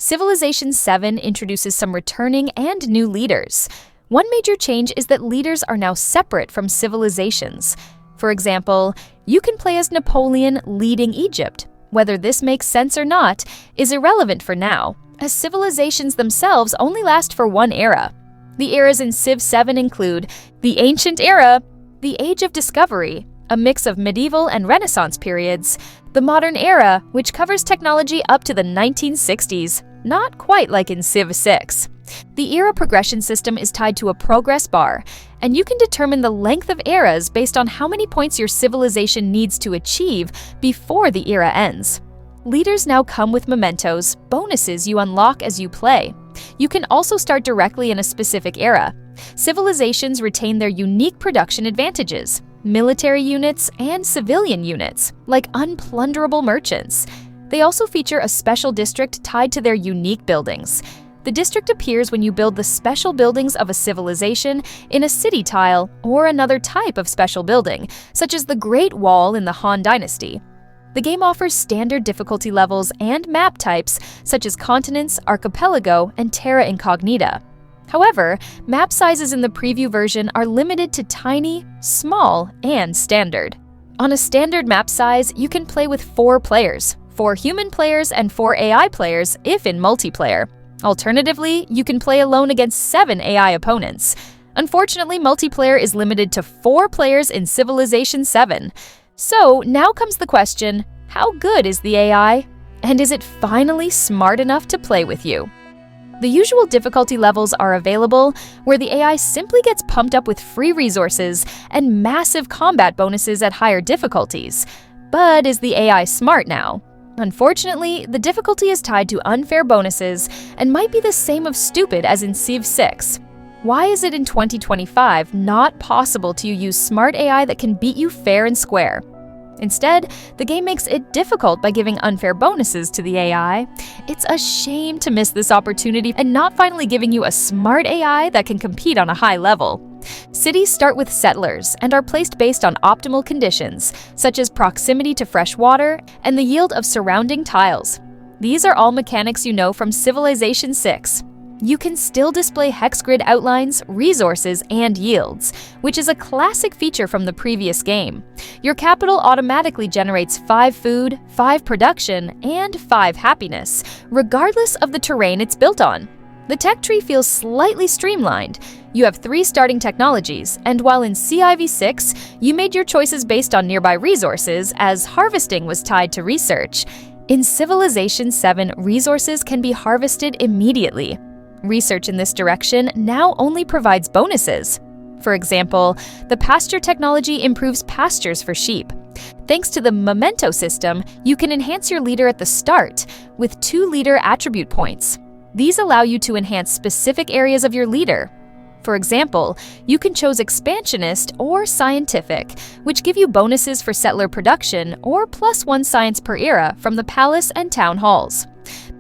Civilization 7 introduces some returning and new leaders. One major change is that leaders are now separate from civilizations. For example, you can play as Napoleon leading Egypt. Whether this makes sense or not is irrelevant for now, as civilizations themselves only last for one era. The eras in Civ 7 include the Ancient Era, the Age of Discovery, a mix of medieval and Renaissance periods, the Modern Era, which covers technology up to the 1960s, not quite like in Civ 6. The era progression system is tied to a progress bar, and you can determine the length of eras based on how many points your civilization needs to achieve before the era ends. Leaders now come with mementos, bonuses you unlock as you play. You can also start directly in a specific era. Civilizations retain their unique production advantages, military units and civilian units, like unplunderable merchants. They also feature a special district tied to their unique buildings. The district appears when you build the special buildings of a civilization in a city tile or another type of special building, such as the Great Wall in the Han Dynasty. The game offers standard difficulty levels and map types such as continents, archipelago, and terra incognita. However, map sizes in the preview version are limited to tiny, small, and standard. On a standard map size, you can play with 4 players, 4 human players and 4 AI players if in multiplayer. Alternatively, you can play alone against 7 AI opponents. Unfortunately, multiplayer is limited to 4 players in Civilization 7. So now comes the question, how good is the AI? And is it finally smart enough to play with you? The usual difficulty levels are available, where the AI simply gets pumped up with free resources and massive combat bonuses at higher difficulties. But is the AI smart now? Unfortunately, the difficulty is tied to unfair bonuses and might be the same of stupid as in Civ 6. Why is it in 2025 not possible to use smart AI that can beat you fair and square? Instead, the game makes it difficult by giving unfair bonuses to the AI. It's a shame to miss this opportunity and not finally giving you a smart AI that can compete on a high level. Cities start with settlers and are placed based on optimal conditions, such as proximity to fresh water and the yield of surrounding tiles. These are all mechanics you know from Civilization 6. You can still display hex grid outlines, resources, and yields, which is a classic feature from the previous game. Your capital automatically generates 5 food, 5 production, and 5 happiness, regardless of the terrain it's built on. The tech tree feels slightly streamlined. You have 3 starting technologies, and while in CIV 6, you made your choices based on nearby resources, as harvesting was tied to research. In Civilization 7, resources can be harvested immediately. Research in this direction now only provides bonuses. For example, the pasture technology improves pastures for sheep. Thanks to the Memento system, you can enhance your leader at the start with 2 leader attribute points. These allow you to enhance specific areas of your leader. For example, you can choose Expansionist or Scientific, which give you bonuses for settler production or +1 science per era from the palace and town halls.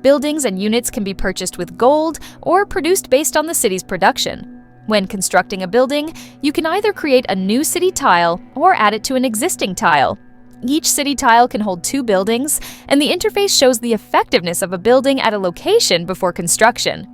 Buildings and units can be purchased with gold or produced based on the city's production. When constructing a building, you can either create a new city tile or add it to an existing tile. Each city tile can hold 2 buildings, and the interface shows the effectiveness of a building at a location before construction.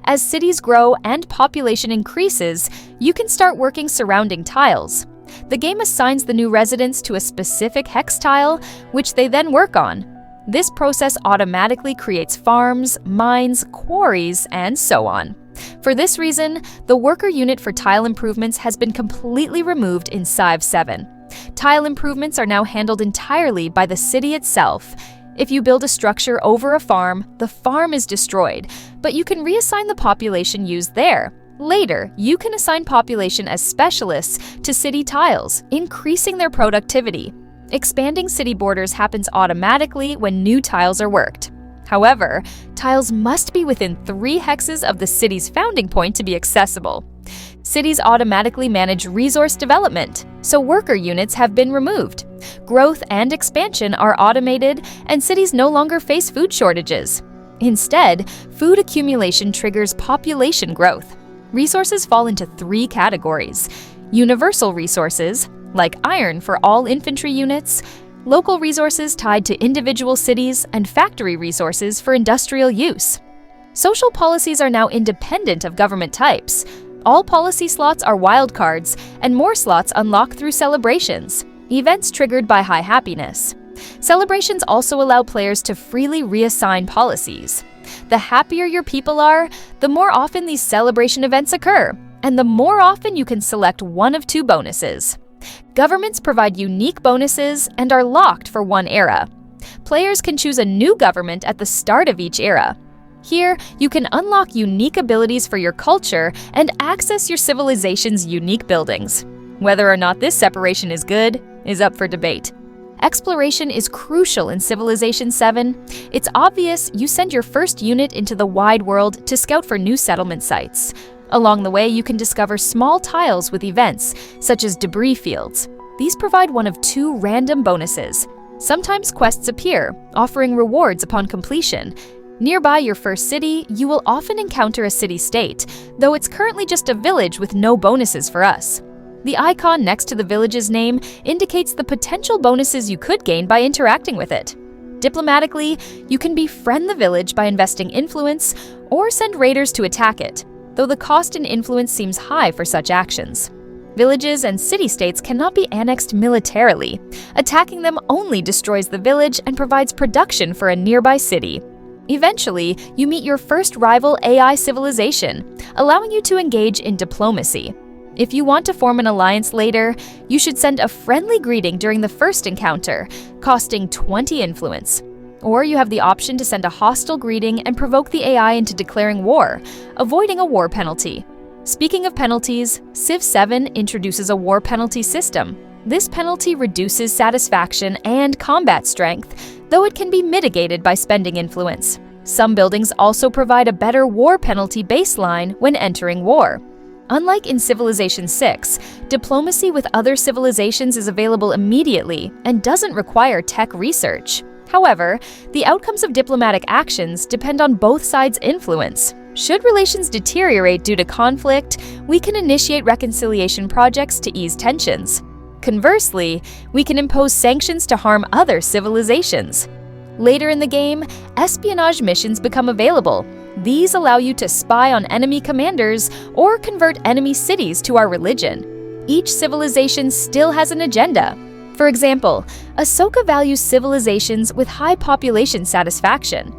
As cities grow and population increases, you can start working surrounding tiles. The game assigns the new residents to a specific hex tile, which they then work on. This process automatically creates farms, mines, quarries, and so on. For this reason, the worker unit for tile improvements has been completely removed in Civ 7. Tile improvements are now handled entirely by the city itself. If you build a structure over a farm, the farm is destroyed, but you can reassign the population used there. Later, you can assign population as specialists to city tiles, increasing their productivity. Expanding city borders happens automatically when new tiles are worked. However, tiles must be within 3 hexes of the city's founding point to be accessible. Cities automatically manage resource development, so worker units have been removed. Growth and expansion are automated, and cities no longer face food shortages. Instead, food accumulation triggers population growth. Resources fall into 3 categories: universal resources, like iron for all infantry units, local resources tied to individual cities, and factory resources for industrial use. Social policies are now independent of government types. All policy slots are wildcards, and more slots unlock through celebrations, events triggered by high happiness. Celebrations also allow players to freely reassign policies. The happier your people are, the more often these celebration events occur, and the more often you can select one of two bonuses. Governments provide unique bonuses and are locked for one era. Players can choose a new government at the start of each era. Here, you can unlock unique abilities for your culture and access your civilization's unique buildings. Whether or not this separation is good is up for debate. Exploration is crucial in Civilization 7. It's obvious you send your first unit into the wide world to scout for new settlement sites. Along the way, you can discover small tiles with events, such as debris fields. These provide one of two random bonuses. Sometimes quests appear, offering rewards upon completion. Nearby your first city, you will often encounter a city-state, though it's currently just a village with no bonuses for us. The icon next to the village's name indicates the potential bonuses you could gain by interacting with it. Diplomatically, you can befriend the village by investing influence or send raiders to attack it, though the cost in influence seems high for such actions. Villages and city-states cannot be annexed militarily. Attacking them only destroys the village and provides production for a nearby city. Eventually, you meet your first rival AI civilization, allowing you to engage in diplomacy. If you want to form an alliance later, you should send a friendly greeting during the first encounter, costing 20 influence. Or you have the option to send a hostile greeting and provoke the AI into declaring war, avoiding a war penalty. Speaking of penalties, Civ 7 introduces a war penalty system. This penalty reduces satisfaction and combat strength, though it can be mitigated by spending influence. Some buildings also provide a better war penalty baseline when entering war. Unlike in Civilization 6, diplomacy with other civilizations is available immediately and doesn't require tech research. However, the outcomes of diplomatic actions depend on both sides' influence. Should relations deteriorate due to conflict, we can initiate reconciliation projects to ease tensions. Conversely, we can impose sanctions to harm other civilizations. Later in the game, espionage missions become available. These allow you to spy on enemy commanders or convert enemy cities to our religion. Each civilization still has an agenda. For example, Ahsoka values civilizations with high population satisfaction.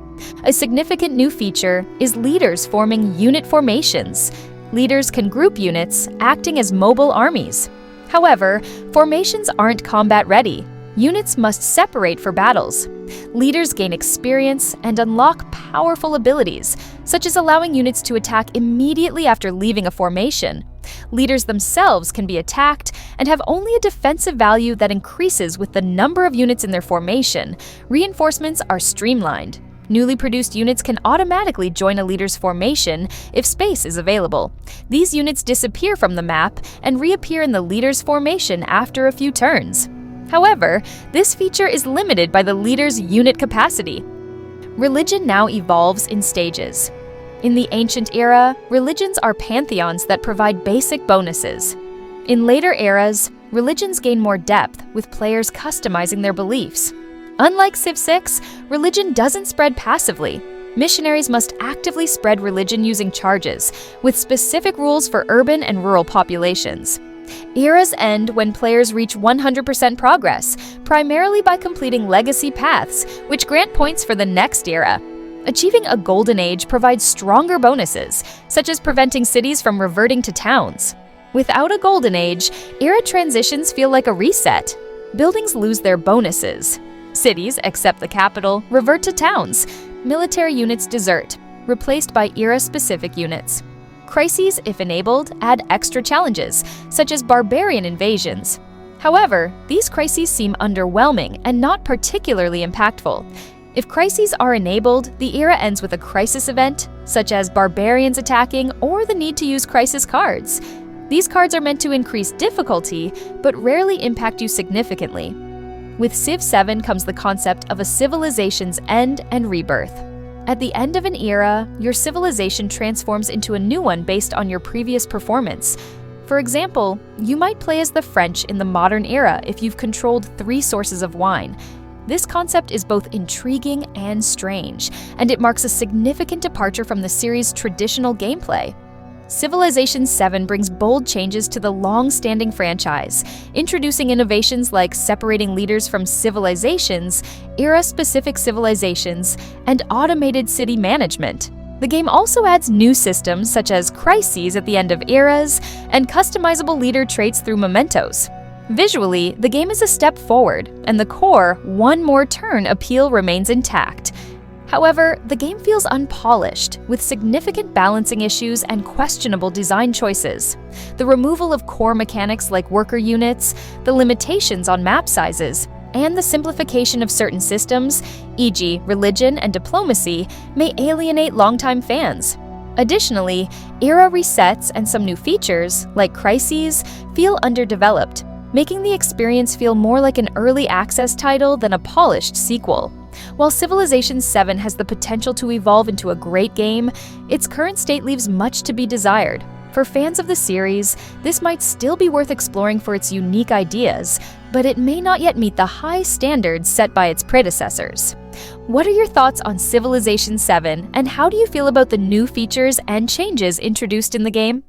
A significant new feature is leaders forming unit formations. Leaders can group units, acting as mobile armies. However, formations aren't combat ready. Units must separate for battles. Leaders gain experience and unlock powerful abilities, such as allowing units to attack immediately after leaving a formation. Leaders themselves can be attacked and have only a defensive value that increases with the number of units in their formation. Reinforcements are streamlined. Newly produced units can automatically join a leader's formation if space is available. These units disappear from the map and reappear in the leader's formation after a few turns. However, this feature is limited by the leader's unit capacity. Religion now evolves in stages. In the ancient era, religions are pantheons that provide basic bonuses. In later eras, religions gain more depth, with players customizing their beliefs. Unlike Civ 6, religion doesn't spread passively. Missionaries must actively spread religion using charges, with specific rules for urban and rural populations. Eras end when players reach 100% progress, primarily by completing legacy paths, which grant points for the next era. Achieving a golden age provides stronger bonuses, such as preventing cities from reverting to towns. Without a golden age, era transitions feel like a reset. Buildings lose their bonuses. Cities, except the capital, revert to towns. Military units desert, replaced by era-specific units. Crises, if enabled, add extra challenges, such as barbarian invasions. However, these crises seem underwhelming and not particularly impactful. If crises are enabled, the era ends with a crisis event, such as barbarians attacking or the need to use crisis cards. These cards are meant to increase difficulty, but rarely impact you significantly. With Civ 7 comes the concept of a civilization's end and rebirth. At the end of an era, your civilization transforms into a new one based on your previous performance. For example, you might play as the French in the modern era if you've controlled 3 sources of wine. This concept is both intriguing and strange, and it marks a significant departure from the series' traditional gameplay. Civilization VII brings bold changes to the long-standing franchise, introducing innovations like separating leaders from civilizations, era-specific civilizations, and automated city management. The game also adds new systems such as crises at the end of eras and customizable leader traits through Mementos. Visually, the game is a step forward, and the core "one more turn" appeal remains intact. However, the game feels unpolished, with significant balancing issues and questionable design choices. The removal of core mechanics like worker units, the limitations on map sizes, and the simplification of certain systems, e.g. religion and diplomacy, may alienate longtime fans. Additionally, era resets and some new features, like crises, feel underdeveloped, making the experience feel more like an early access title than a polished sequel. While Civilization VII has the potential to evolve into a great game, its current state leaves much to be desired. For fans of the series, this might still be worth exploring for its unique ideas, but it may not yet meet the high standards set by its predecessors. What are your thoughts on Civilization VII, and how do you feel about the new features and changes introduced in the game?